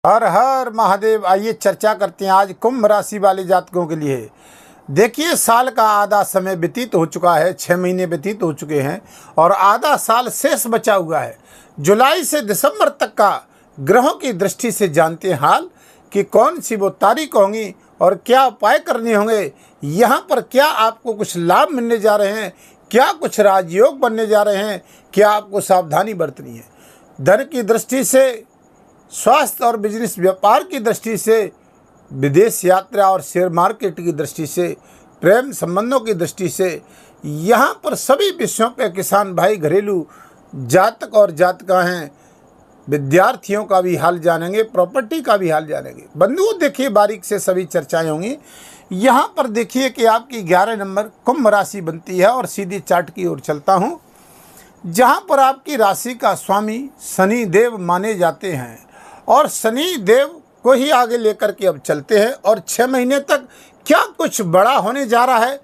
हर हर महादेव। आइए चर्चा करते हैं आज कुंभ राशि वाले जातकों के लिए। देखिए, साल का आधा समय व्यतीत हो चुका है, 6 महीने व्यतीत हो चुके हैं और आधा साल शेष बचा हुआ है। जुलाई से दिसंबर तक का ग्रहों की दृष्टि से जानते हैं हाल कि कौन सी वो तारीख होंगी और क्या उपाय करने होंगे। यहाँ पर क्या आपको कुछ लाभ मिलने जा रहे हैं, क्या कुछ राजयोग बनने जा रहे हैं, क्या आपको सावधानी बरतनी है। धन की दृष्टि से, स्वास्थ्य और बिजनेस व्यापार की दृष्टि से, विदेश यात्रा और शेयर मार्केट की दृष्टि से, प्रेम संबंधों की दृष्टि से, यहाँ पर सभी विषयों पे किसान भाई, घरेलू जातक और जातका हैं, विद्यार्थियों का भी हाल जानेंगे, प्रॉपर्टी का भी हाल जानेंगे। बंधुओं, देखिए बारीक से सभी चर्चाएं होंगी। यहाँ पर देखिए कि आपकी 11 नंबर कुंभ राशि बनती है और सीधी चार्ट की ओर चलता हूँ, जहाँ पर आपकी राशि का स्वामी शनि देव माने जाते हैं और शनि देव को ही आगे लेकर के अब चलते हैं। और 6 महीने तक क्या कुछ बड़ा होने जा रहा है,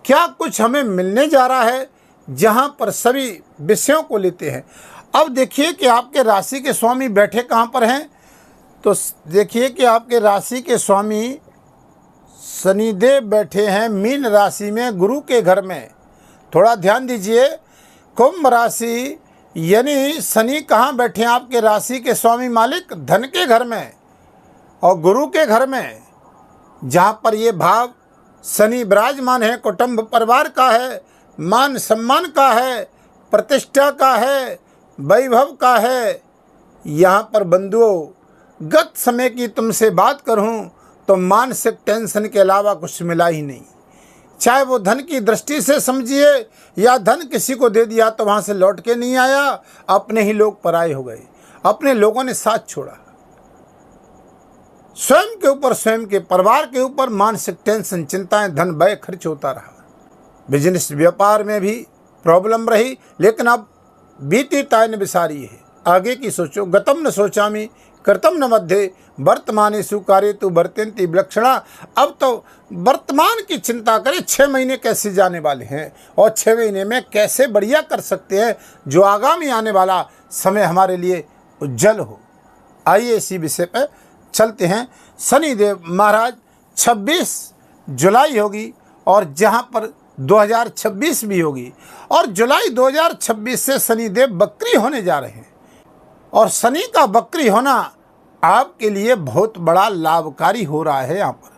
क्या कुछ हमें मिलने जा रहा है, जहां पर सभी विषयों को लेते हैं। अब देखिए कि आपके राशि के स्वामी बैठे कहां पर हैं, तो देखिए कि आपके राशि के स्वामी शनिदेव बैठे हैं मीन राशि में, गुरु के घर में। थोड़ा ध्यान दीजिए, कुंभ राशि यानी शनि कहाँ बैठे हैं आपके राशि के स्वामी मालिक, धन के घर में और गुरु के घर में, जहाँ पर ये भाव शनि विराजमान है, कुटुंब परिवार का है, मान सम्मान का है, प्रतिष्ठा का है, वैभव का है। यहाँ पर बंधुओं, गत समय की तुमसे बात करूँ तो मानसिक टेंशन के अलावा कुछ मिला ही नहीं। चाहे वो धन की दृष्टि से समझिए या धन किसी को दे दिया तो वहाँ से लौट के नहीं आया, अपने ही लोग पराये हो गए, अपने लोगों ने साथ छोड़ा। स्वयं के ऊपर, स्वयं के परिवार के ऊपर मानसिक टेंशन, चिंताएं, धन व्यय खर्च होता रहा। बिजनेस व्यापार में भी प्रॉब्लम रही, लेकिन अब बीती तायन विसारी है। आगे की सोचो, गतम न सोचामी कर्तम न मध्य वर्तमानेषु कार्येतु वर्तन्ति विलक्षणा। अब तो वर्तमान की चिंता करें, 6 महीने कैसे जाने वाले हैं और 6 महीने में कैसे बढ़िया कर सकते हैं, जो आगामी आने वाला समय हमारे लिए उज्जवल हो। आइए इसी विषय पर चलते हैं। शनिदेव महाराज 26 जुलाई होगी और जहां पर 2026 भी होगी, और जुलाई 2026 से शनिदेव वक्री होने जा रहे हैं। और शनि का वक्री होना आपके लिए बहुत बड़ा लाभकारी हो रहा है। यहाँ पर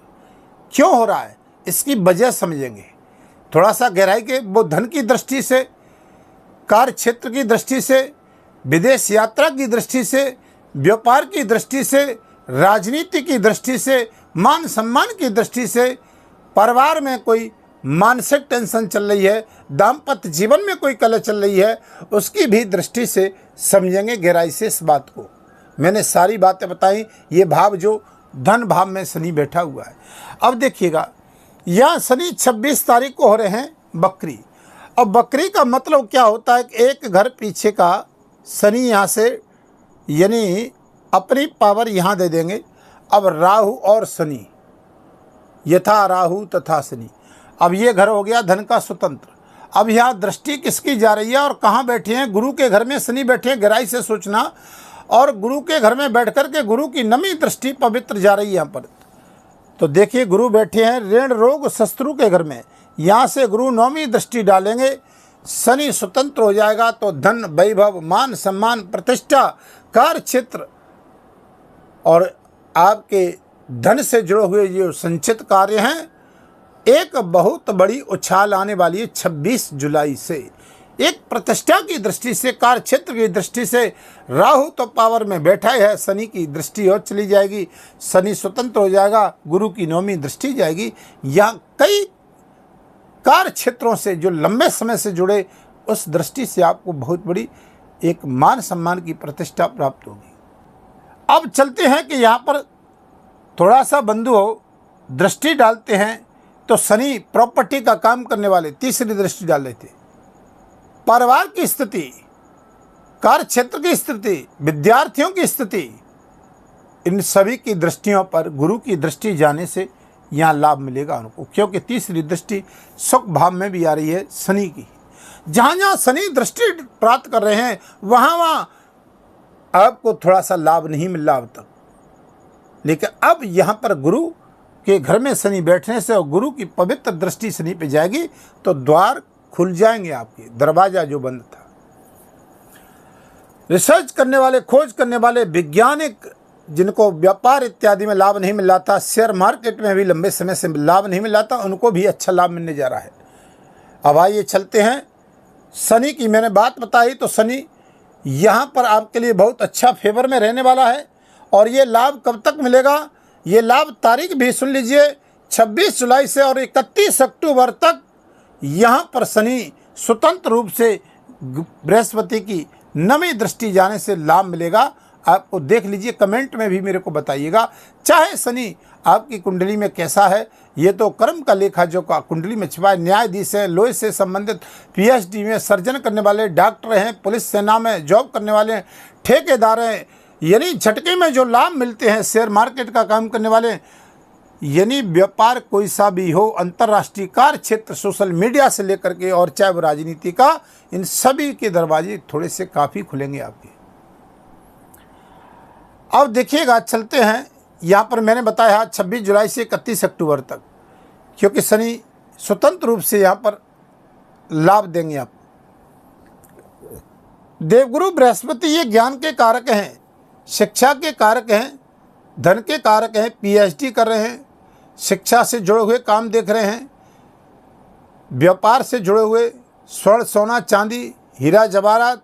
क्यों हो रहा है, इसकी वजह समझेंगे थोड़ा सा गहराई के। वो धन की दृष्टि से, कार्य क्षेत्र की दृष्टि से, विदेश यात्रा की दृष्टि से, व्यापार की दृष्टि से, राजनीति की दृष्टि से, मान सम्मान की दृष्टि से, परिवार में कोई मानसिक टेंशन चल रही है, दाम्पत्य जीवन में कोई कलह चल रही है, उसकी भी दृष्टि से समझेंगे गहराई से इस बात को। मैंने सारी बातें बताई, ये भाव जो धन भाव में शनि बैठा हुआ है। अब देखिएगा, यहाँ शनि 26 तारीख को हो रहे हैं बकरी। अब बकरी का मतलब क्या होता है, एक घर पीछे का शनि यहाँ से यानी अपनी पावर यहाँ दे देंगे। अब राहु और शनि, यथा राहु तथा शनि। अब ये घर हो गया धन का स्वतंत्र। अब यहाँ दृष्टि किसकी जा रही है और कहाँ बैठे हैं, गुरु के घर में शनि बैठे हैं, गहराई से सोचना। और गुरु के घर में बैठ कर के गुरु की नमी दृष्टि पवित्र जा रही है यहाँ पर। तो देखिए, गुरु बैठे हैं ऋण रोग शत्रु के घर में, यहाँ से गुरु नौमी दृष्टि डालेंगे। शनि स्वतंत्र हो जाएगा तो धन, वैभव, मान सम्मान, प्रतिष्ठा, कार्य क्षेत्र और आपके धन से जुड़े हुए जो संचित कार्य हैं, एक बहुत बड़ी उछाल आने वाली है 26 जुलाई से। एक प्रतिष्ठा की दृष्टि से, कार्य क्षेत्र की दृष्टि से। राहु तो पावर में बैठा है, शनि की दृष्टि और चली जाएगी, शनि स्वतंत्र हो जाएगा, गुरु की नौमी दृष्टि जाएगी। यहाँ कई कार्य क्षेत्रों से जो लंबे समय से जुड़े, उस दृष्टि से आपको बहुत बड़ी एक मान सम्मान की प्रतिष्ठा प्राप्त होगी। अब चलते हैं कि यहाँ पर थोड़ा सा बंधु दृष्टि डालते हैं तो शनि प्रॉपर्टी का काम करने वाले तीसरी दृष्टि डाल रहे थे। परिवार की स्थिति, कार्य क्षेत्र की स्थिति, विद्यार्थियों की स्थिति, इन सभी की दृष्टियों पर गुरु की दृष्टि जाने से यहाँ लाभ मिलेगा उनको, क्योंकि तीसरी दृष्टि सुख भाव में भी आ रही है शनि की। जहाँ जहाँ शनि दृष्टि प्राप्त कर रहे हैं, वहाँ वहाँ आपको थोड़ा सा लाभ नहीं मिल रहा अब तक। लेकिन अब यहाँ पर गुरु के घर में शनि बैठने से और गुरु की पवित्र दृष्टि शनि पे जाएगी तो द्वार खुल जाएंगे, आपके दरवाजा जो बंद था। रिसर्च करने वाले, खोज करने वाले, वैज्ञानिक जिनको व्यापार इत्यादि में लाभ नहीं मिल रहा था, शेयर मार्केट में भी लंबे समय से लाभ नहीं मिल रहा था, उनको भी अच्छा लाभ मिलने जा रहा है। अब आइए चलते हैं शनि की मैंने बात बताई तो शनि यहाँ पर आपके लिए बहुत अच्छा फेवर में रहने वाला है। और ये लाभ कब तक मिलेगा, ये लाभ तारीख भी सुन लीजिए, 26 जुलाई से और 31 अक्टूबर तक यहाँ पर शनि स्वतंत्र रूप से बृहस्पति की नवी दृष्टि जाने से लाभ मिलेगा। आपको देख लीजिए, कमेंट में भी मेरे को बताइएगा। चाहे शनि आपकी कुंडली में कैसा है, ये तो कर्म का लेखा जो का कुंडली में छिपा है। न्यायाधीश है, लॉ से संबंधित, पीएचडी में सर्जन करने वाले, डॉक्टर हैं, पुलिस सेना में जॉब करने वाले, ठेकेदार हैं, यानी झटके में जो लाभ मिलते हैं, शेयर मार्केट का काम करने वाले, यानी व्यापार कोई सा भी हो, अंतर्राष्ट्रीय कार्य क्षेत्र, सोशल मीडिया से लेकर के और चाहे वो राजनीति का, इन सभी के दरवाजे थोड़े से काफ़ी खुलेंगे आपके। अब देखिएगा, चलते हैं यहाँ पर मैंने बताया 26 जुलाई से 31 अक्टूबर तक, क्योंकि शनि स्वतंत्र रूप से यहाँ पर लाभ देंगे आप। देवगुरु बृहस्पति ये ज्ञान के कारक हैं, शिक्षा के कारक हैं, धन के कारक हैं। पीएचडी कर रहे हैं, शिक्षा से जुड़े हुए काम देख रहे हैं, व्यापार से जुड़े हुए, स्वर्ण सोना चांदी हीरा जवाहरात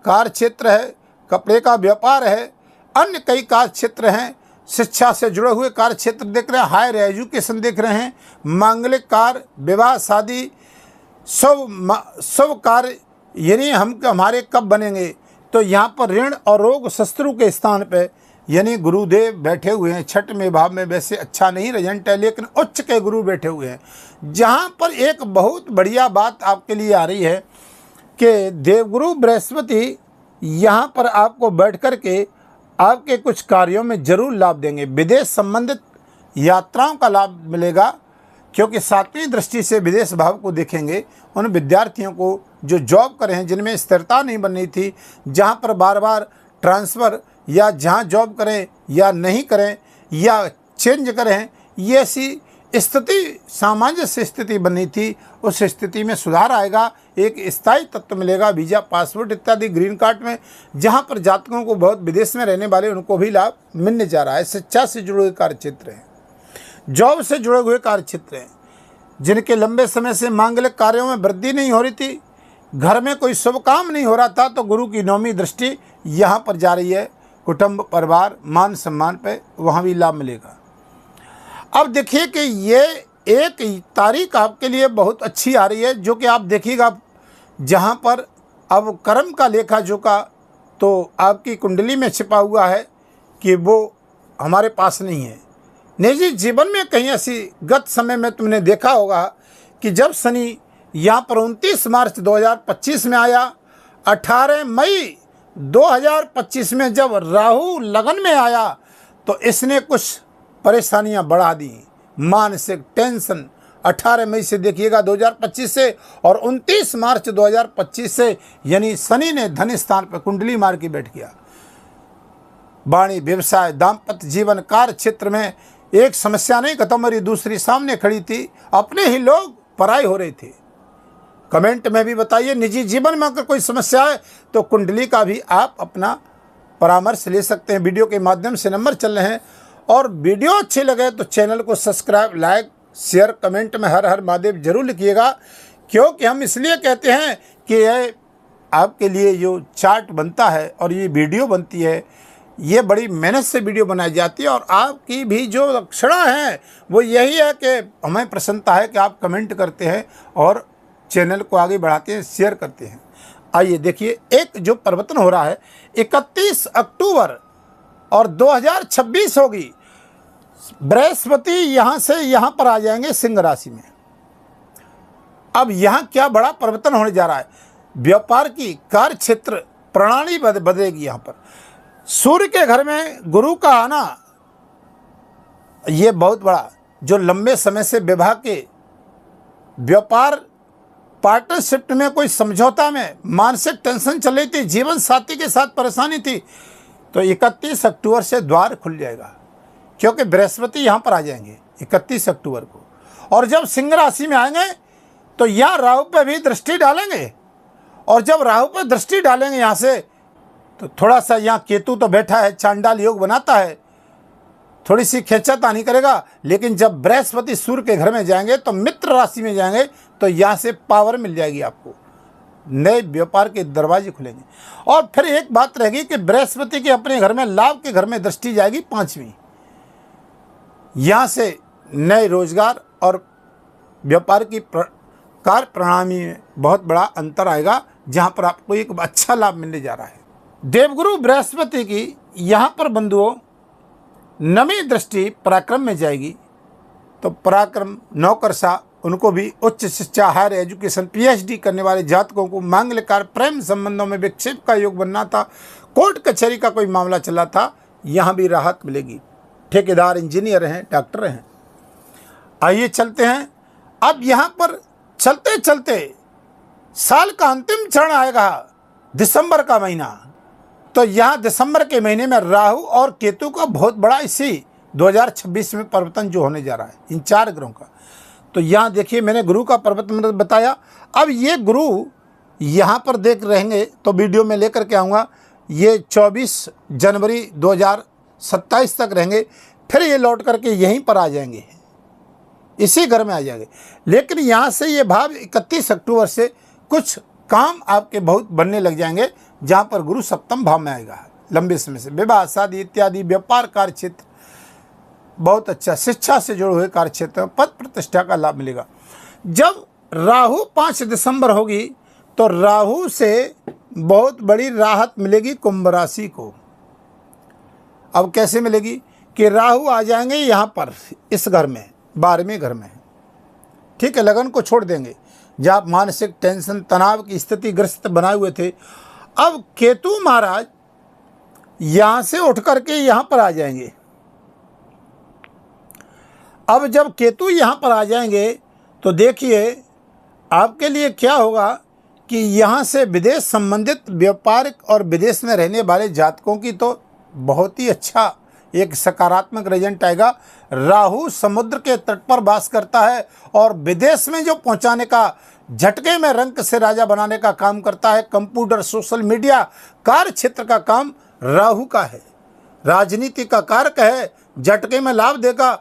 कार्य क्षेत्र है, कपड़े का व्यापार है, अन्य कई कार्य क्षेत्र हैं। शिक्षा से जुड़े हुए कार्य क्षेत्र देख रहे हैं, हायर एजुकेशन देख रहे हैं, मांगलिक कार्य, विवाह शादी, सब कार्य, यानी हमारे कब बनेंगे। तो यहाँ पर ऋण और रोग शत्रु के स्थान पे यानी गुरुदेव बैठे हुए हैं। छठ में भाव में वैसे अच्छा नहीं रिजल्ट है, लेकिन उच्च के गुरु बैठे हुए हैं। जहाँ पर एक बहुत बढ़िया बात आपके लिए आ रही है कि देवगुरु बृहस्पति यहाँ पर आपको बैठ कर के आपके कुछ कार्यों में जरूर लाभ देंगे। विदेश संबंधित यात्राओं का लाभ मिलेगा, क्योंकि 7वीं दृष्टि से विदेश भाव को देखेंगे। उन विद्यार्थियों को जो जॉब कर रहे हैं, जिनमें स्थिरता नहीं बन रही थी, जहाँ पर बार बार ट्रांसफ़र या जहाँ जॉब करें या नहीं करें या चेंज करें, ये ऐसी स्थिति, सामंजस्य स्थिति बनी थी, उस स्थिति में सुधार आएगा। एक स्थायी तत्व मिलेगा, वीज़ा, पासपोर्ट इत्यादि, ग्रीन कार्ड में, जहाँ पर जातकों को बहुत विदेश में रहने वाले उनको भी लाभ मिलने जा रहा है। शिक्षा से जुड़े हुए कार्य क्षेत्र हैं, जॉब से जुड़े हुए कार्य क्षेत्र हैं, जिनके लंबे समय से मांगलिक कार्यों में वृद्धि नहीं हो रही थी, घर में कोई शुभ काम नहीं हो रहा था, तो गुरु की नौवीं दृष्टि यहाँ पर जा रही है। कुटुंब, परिवार, मान सम्मान पे वहाँ भी लाभ मिलेगा। अब देखिए कि ये एक तारीख आपके लिए बहुत अच्छी आ रही है, जो कि आप देखिएगा, जहाँ पर अब कर्म का लेखा जोखा तो आपकी कुंडली में छिपा हुआ है कि वो हमारे पास नहीं है। निजी जीवन में कहीं ऐसी गत समय में तुमने देखा होगा कि जब शनि यहाँ पर 29 मार्च 2025 में आया, 18 मई 2025 में जब राहु लगन में आया, तो इसने कुछ परेशानियां बढ़ा दी, मानसिक टेंशन। 18 मई से देखिएगा 2025 से, और 29 मार्च 2025 से, यानी शनि ने धन स्थान पर कुंडली मार के बैठ गया। वाणी, व्यवसाय, दाम्पत्य जीवन, कार्य क्षेत्र में एक समस्या नहीं खत्म हो रही, दूसरी सामने खड़ी थी। अपने ही लोग पराई हो रहे थे। कमेंट में भी बताइए, निजी जीवन में अगर कोई समस्या है तो कुंडली का भी आप अपना परामर्श ले सकते हैं। वीडियो के माध्यम से नंबर चल रहे हैं। और वीडियो अच्छे लगे तो चैनल को सब्सक्राइब, लाइक, शेयर, कमेंट में हर हर महादेव जरूर लिखिएगा, क्योंकि हम इसलिए कहते हैं कि ये आपके लिए जो चार्ट बनता है और ये वीडियो बनती है, ये बड़ी मेहनत से वीडियो बनाई जाती है। और आपकी भी जो लक्षणा है वो यही है कि हमें प्रसन्नता है कि आप कमेंट करते हैं और चैनल को आगे बढ़ाते हैं, शेयर करते हैं। आइए देखिए, एक जो परिवर्तन हो रहा है 31 अक्टूबर और 2026 होगी। बृहस्पति यहाँ से यहाँ पर आ जाएंगे सिंह राशि में। अब यहाँ क्या बड़ा परिवर्तन होने जा रहा है, व्यापार की कार्य क्षेत्र प्रणाली बदलेगी। यहाँ पर सूर्य के घर में गुरु का आना, ये बहुत बड़ा, जो लंबे समय से विवाह के, व्यापार, पार्टनरशिप में कोई समझौता में मानसिक टेंशन चल रही थी, जीवन साथी के साथ परेशानी थी, तो 31 अक्टूबर से द्वार खुल जाएगा। क्योंकि बृहस्पति यहाँ पर आ जाएंगे 31 अक्टूबर को, और जब सिंह राशि में आएंगे तो यहाँ राहु पर भी दृष्टि डालेंगे, और जब राहु पर दृष्टि डालेंगे यहाँ से तो थोड़ा सा यहाँ केतु तो बैठा है, चांडाल योग बनाता है, थोड़ी सी खींचातानी करेगा, लेकिन जब बृहस्पति सूर्य के घर में जाएंगे तो मित्र राशि में जाएंगे तो यहाँ से पावर मिल जाएगी, आपको नए व्यापार के दरवाजे खुलेंगे। और फिर एक बात रहेगी कि बृहस्पति के अपने घर में, लाभ के घर में दृष्टि जाएगी 5वीं, यहाँ से नए रोजगार और व्यापार की कार्य प्रणाली में बहुत बड़ा अंतर आएगा, जहाँ पर आपको एक अच्छा लाभ मिलने जा रहा है। देवगुरु बृहस्पति की यहाँ पर बंधुओं नवी दृष्टि पराक्रम में जाएगी, तो पराक्रम नौकरशाह, उनको भी उच्च शिक्षा, हायर एजुकेशन, पीएचडी करने वाले जातकों को मांगलिक कार्य, प्रेम संबंधों में विक्षेप का योग बनना था, कोर्ट कचहरी का कोई मामला चला था, यहाँ भी राहत मिलेगी। ठेकेदार, इंजीनियर हैं, डॉक्टर हैं। आइए चलते हैं, अब यहाँ पर चलते चलते साल का अंतिम चरण आएगा, दिसंबर का महीना। तो यहाँ दिसंबर के महीने में राहु और केतु का बहुत बड़ा इसी 2026 में परिवर्तन जो होने जा रहा है, इन 4 ग्रहों का। तो यहाँ देखिए, मैंने गुरु का परिवर्तन बताया। अब ये गुरु यहाँ पर देख रहेंगे तो वीडियो में लेकर के आऊँगा, ये 24 जनवरी 2027 तक रहेंगे, फिर ये लौट करके यहीं पर आ जाएंगे, इसी घर में आ जाएंगे। लेकिन यहाँ से ये भाव 31 अक्टूबर से कुछ काम आपके बहुत बनने लग जाएंगे, जहाँ पर गुरु सप्तम भाव में आएगा। लंबे समय से विवाह, शादी इत्यादि, व्यापार, कार्य क्षेत्र बहुत अच्छा, शिक्षा से जुड़े हुए कार्य क्षेत्र में पद प्रतिष्ठा का लाभ मिलेगा। जब राहु 5 दिसंबर होगी तो राहु से बहुत बड़ी राहत मिलेगी कुंभ राशि को। अब कैसे मिलेगी कि राहु आ जाएंगे यहाँ पर इस घर में, 12वें घर में, ठीक है, लगन को छोड़ देंगे, जहाँ मानसिक टेंशन, तनाव की स्थिति ग्रस्त बनाए हुए थे। अब केतु महाराज यहाँ से उठ करके यहाँ पर आ जाएंगे। अब जब केतु यहाँ पर आ जाएंगे तो देखिए आपके लिए क्या होगा कि यहाँ से विदेश संबंधित व्यापारिक और विदेश में रहने वाले जातकों की तो बहुत ही अच्छा एक सकारात्मक रिजल्ट आएगा। राहु समुद्र के तट पर वास करता है और विदेश में जो पहुंचाने का, झटके में रंक से राजा बनाने का काम करता है। कंप्यूटर, सोशल मीडिया, कार्य क्षेत्र का काम राहु का है। राजनीति का कारक है, झटके में लाभ देगा।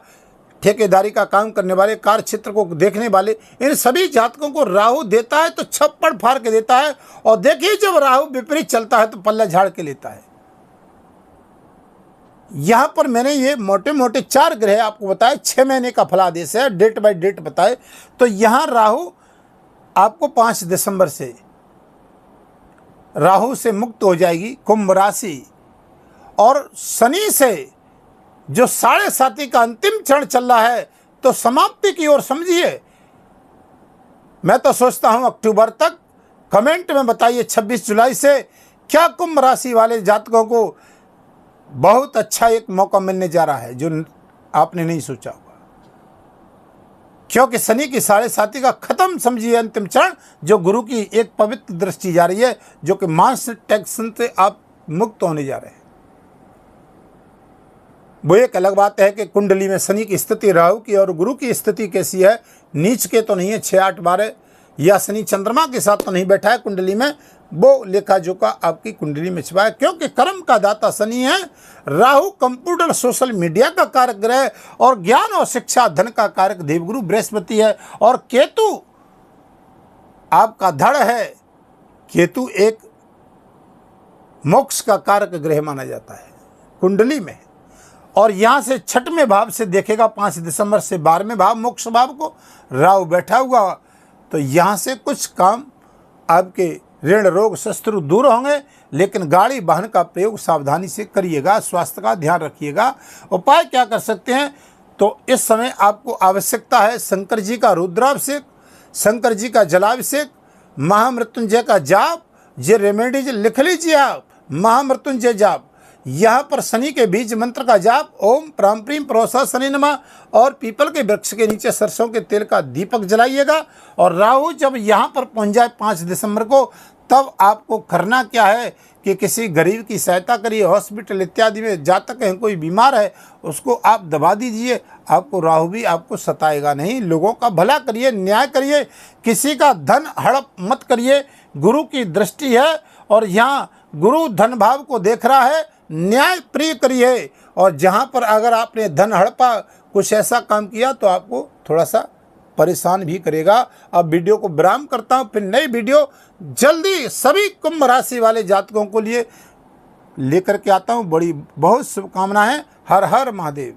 ठेकेदारी का काम करने वाले, कार्य क्षेत्र को देखने वाले, इन सभी जातकों को राहु देता है तो छप्पड़ फाड़ के देता है। और देखिए जब राहु विपरीत चलता है तो पल्ला झाड़ के लेता है। यहाँ पर मैंने ये मोटे मोटे 4 ग्रह आपको बताए, 6 महीने का फलादेश है, डेट बाय डेट बताए। तो यहाँ राहु आपको 5 दिसंबर से राहु से मुक्त हो जाएगी कुंभ राशि, और शनि से जो 7.5 का अंतिम चरण चल रहा है तो समाप्ति की ओर समझिए। मैं तो सोचता हूं अक्टूबर तक। कमेंट में बताइए 26 जुलाई से क्या कुंभ राशि वाले जातकों को बहुत अच्छा एक मौका मिलने जा रहा है जो आपने नहीं सोचा होगा, क्योंकि शनि की 7.5 का खत्म समझिए अंतिम चरण, जो गुरु की एक पवित्र दृष्टि जा रही है, जो कि मानसिक टेंशन से आप मुक्त होने जा रहे हैं। वो एक अलग बात है कि कुंडली में शनि की स्थिति, राहु की और गुरु की स्थिति कैसी है। नीच के तो नहीं है 6, 8, 12, या शनि चंद्रमा के साथ तो नहीं बैठा है कुंडली में, वो लेखा जोखा आपकी कुंडली में छिपा है, क्योंकि कर्म का दाता शनि है। राहु कंप्यूटर, सोशल मीडिया का कारक ग्रह और ज्ञान और शिक्षा, धन का कारक देवगुरु बृहस्पति है। और केतु आपका धड़ है। केतु एक मोक्ष का कारक ग्रह माना जाता है कुंडली में, और यहाँ से 6वें भाव से देखेगा 5 दिसंबर से 12वें भाव, मोक्ष भाव को राहु बैठा हुआ। तो यहाँ से कुछ काम आपके ऋण, रोग, शत्रु दूर होंगे, लेकिन गाड़ी वाहन का प्रयोग सावधानी से करिएगा, स्वास्थ्य का ध्यान रखिएगा। उपाय क्या कर सकते हैं, तो इस समय आपको आवश्यकता है शंकर जी का रुद्राभिषेक, शंकर जी का जलाभिषेक, महामृत्युंजय का जाप। ये रेमेडीज लिख लीजिए आप, महामृत्युंजय जाप। यहाँ पर शनि के बीज मंत्र का जाप, ओम प्राम प्रीम प्रोसा शनि नमः, और पीपल के वृक्ष के नीचे सरसों के तेल का दीपक जलाइएगा। और राहु जब यहाँ पर पहुँच जाए 5 दिसंबर को, तब आपको करना क्या है कि किसी गरीब की सहायता करिए, हॉस्पिटल इत्यादि में जातक हैं, कोई बीमार है उसको आप दबा दीजिए, आपको राहु भी आपको सताएगा नहीं। लोगों का भला करिए, न्याय करिए, किसी का धन हड़प मत करिए। गुरु की दृष्टि है और यहाँ गुरु धन भाव को देख रहा है, न्याय प्रिय करिए। और जहाँ पर अगर आपने धन हड़पा, कुछ ऐसा काम किया तो आपको थोड़ा सा परेशान भी करेगा। अब वीडियो को विराम करता हूँ, फिर नई वीडियो जल्दी सभी कुंभ राशि वाले जातकों को लिए लेकर के आता हूँ। बड़ी बहुत शुभकामनाएं। हर हर महादेव।